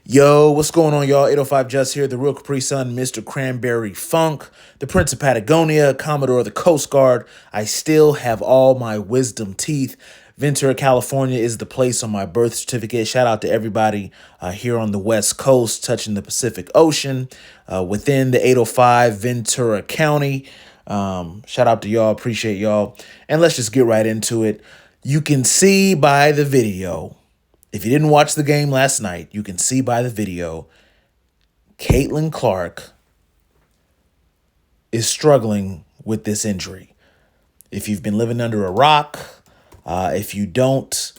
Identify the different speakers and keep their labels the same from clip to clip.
Speaker 1: Yo, what's going on, y'all? 805 Just here, the real Capri Sun, Mr. Cranberry Funk, the Prince of Patagonia, Commodore of the Coast Guard. I still have all my wisdom teeth. Ventura, California is the place on my birth certificate. Shout out to everybody here on the West Coast, touching the Pacific Ocean, within the 805 Ventura County. Shout out to y'all, appreciate y'all. And let's just get right into it. You can see by the video. If you didn't watch the game last night, you can see by the video, Caitlin Clark is struggling with this injury. If you've been living under a rock, if you don't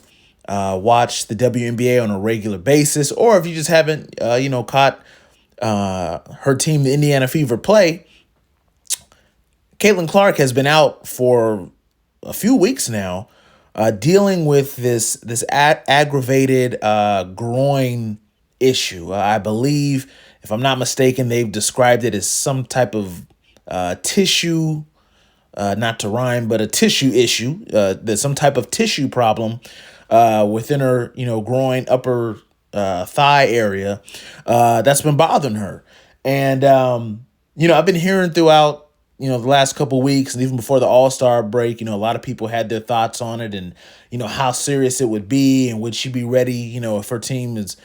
Speaker 1: watch the WNBA on a regular basis, or if you just haven't, caught her team, the Indiana Fever, play, Caitlin Clark has been out for a few weeks now, dealing with this aggravated groin issue. I believe, if I'm not mistaken, they've described it as some type of tissue, not to rhyme, but a tissue issue. There's some type of tissue problem within her, groin, upper thigh area that's been bothering her. And I've been hearing throughout the last couple weeks and even before the All-Star break, a lot of people had their thoughts on it and, how serious it would be and would she be ready, if her team is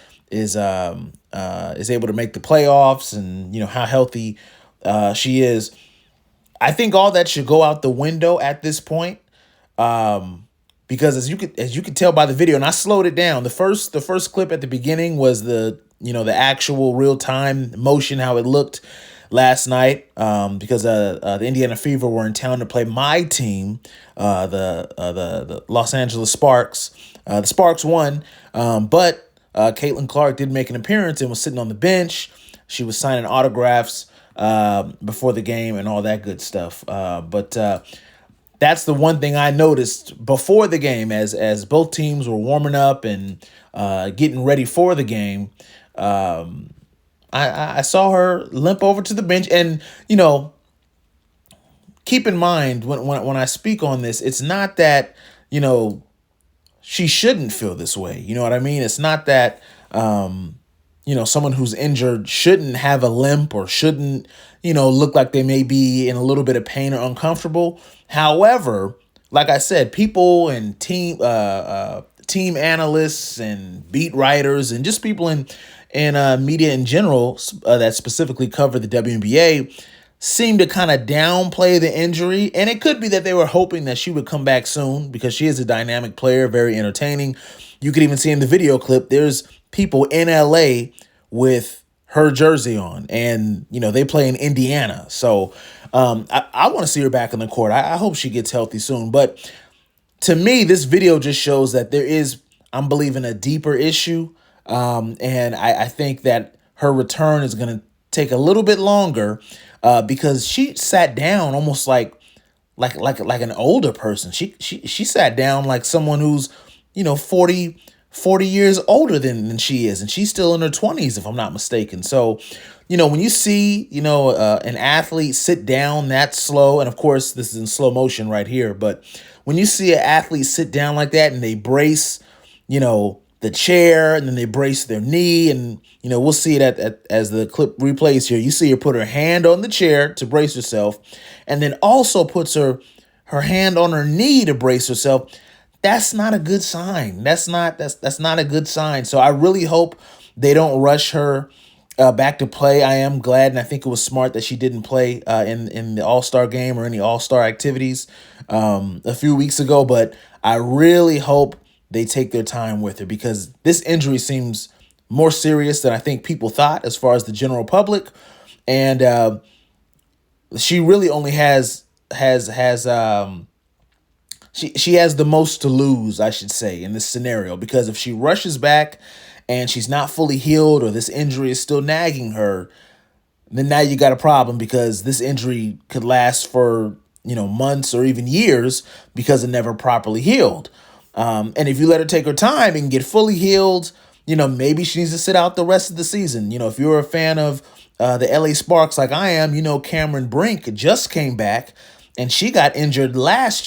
Speaker 1: able to make the playoffs and, how healthy she is. I think all that should go out the window at this point. Because as you could tell by the video, and I slowed it down. The first clip at the beginning was the actual real time motion, how it looked last night, because the Indiana Fever were in town to play my team, the Los Angeles Sparks. The Sparks won, but Caitlin Clark did make an appearance and was sitting on the bench. She was signing autographs before the game and all that good stuff. But that's the one thing I noticed before the game, as both teams were warming up and getting ready for the game. I saw her limp over to the bench, and keep in mind when I speak on this, it's not that she shouldn't feel this way. You know what I mean? It's not that someone who's injured shouldn't have a limp or shouldn't look like they may be in a little bit of pain or uncomfortable. However, like I said, people and team analysts and beat writers and just people in media in general that specifically cover the WNBA seem to kind of downplay the injury. And it could be that they were hoping that she would come back soon because she is a dynamic player, very entertaining. You could even see in the video clip, there's people in LA with her jersey on, and they play in Indiana. So I want to see her back on the court. I hope she gets healthy soon. But to me, this video just shows that there is, I'm believing, a deeper issue. And I think that her return is going to take a little bit longer because she sat down almost like an older person. She sat down like someone who's 40 years older than she is, and she's still in her 20s, if I'm not mistaken. So, when you see, an athlete sit down that slow, and of course this is in slow motion right here, but when you see an athlete sit down like that and they brace, the chair, and then they brace their knee, and we'll see it as the clip replays here. You see her put her hand on the chair to brace herself, and then also puts her hand on her knee to brace herself. That's not a good sign. That's not a good sign. So I really hope they don't rush her back to play. I am glad, and I think it was smart that she didn't play in the All-Star game or any All-Star activities a few weeks ago. But I really hope they take their time with her, because this injury seems more serious than I think people thought as far as the general public. And she really only has she has the most to lose, I should say, in this scenario, because if she rushes back and she's not fully healed, or this injury is still nagging her, then now you got a problem, because this injury could last for months or even years because it never properly healed. And if you let her take her time and get fully healed, maybe she needs to sit out the rest of the season. If you're a fan of the LA Sparks like I am, Cameron Brink just came back, and she got injured last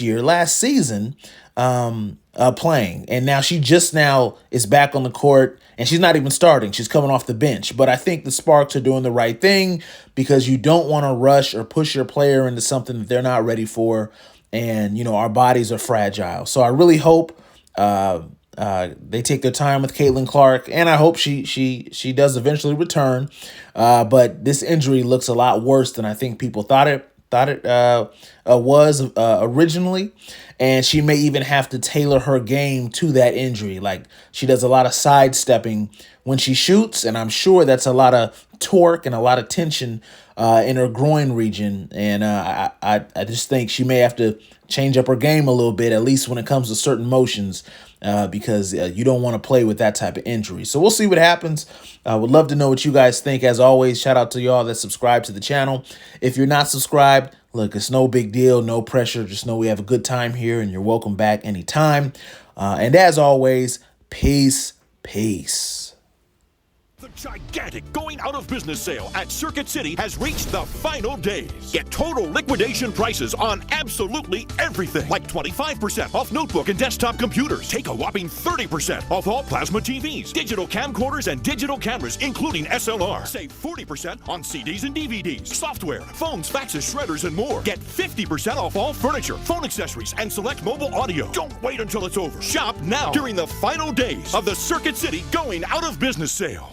Speaker 1: season playing. And now she just now is back on the court, and she's not even starting. She's coming off the bench. But I think the Sparks are doing the right thing, because you don't want to rush or push your player into something that they're not ready for. And, our bodies are fragile. So I really hope they take their time with Caitlin Clark, and I hope she does eventually return. But this injury looks a lot worse than I think people thought it was originally, and she may even have to tailor her game to that injury. Like, she does a lot of sidestepping when she shoots, and I'm sure that's a lot of torque and a lot of tension in her groin region. And I just think she may have to change up her game a little bit, at least when it comes to certain motions, because you don't want to play with that type of injury. So we'll see what happens. I would love to know what you guys think. As always, shout out to y'all that subscribe to the channel. If you're not subscribed, look, it's no big deal, no pressure. Just know we have a good time here, and you're welcome back anytime. And as always, peace.
Speaker 2: The gigantic going out of business sale at Circuit City has reached the final days. Get total liquidation prices on absolutely everything, like 25% off notebook and desktop computers. Take a whopping 30% off all plasma TVs, digital camcorders, and digital cameras, including SLR. Save 40% on CDs and DVDs, software, phones, faxes, shredders, and more. Get 50% off all furniture, phone accessories, and select mobile audio. Don't wait until it's over. Shop now during the final days of the Circuit City going out of business sale.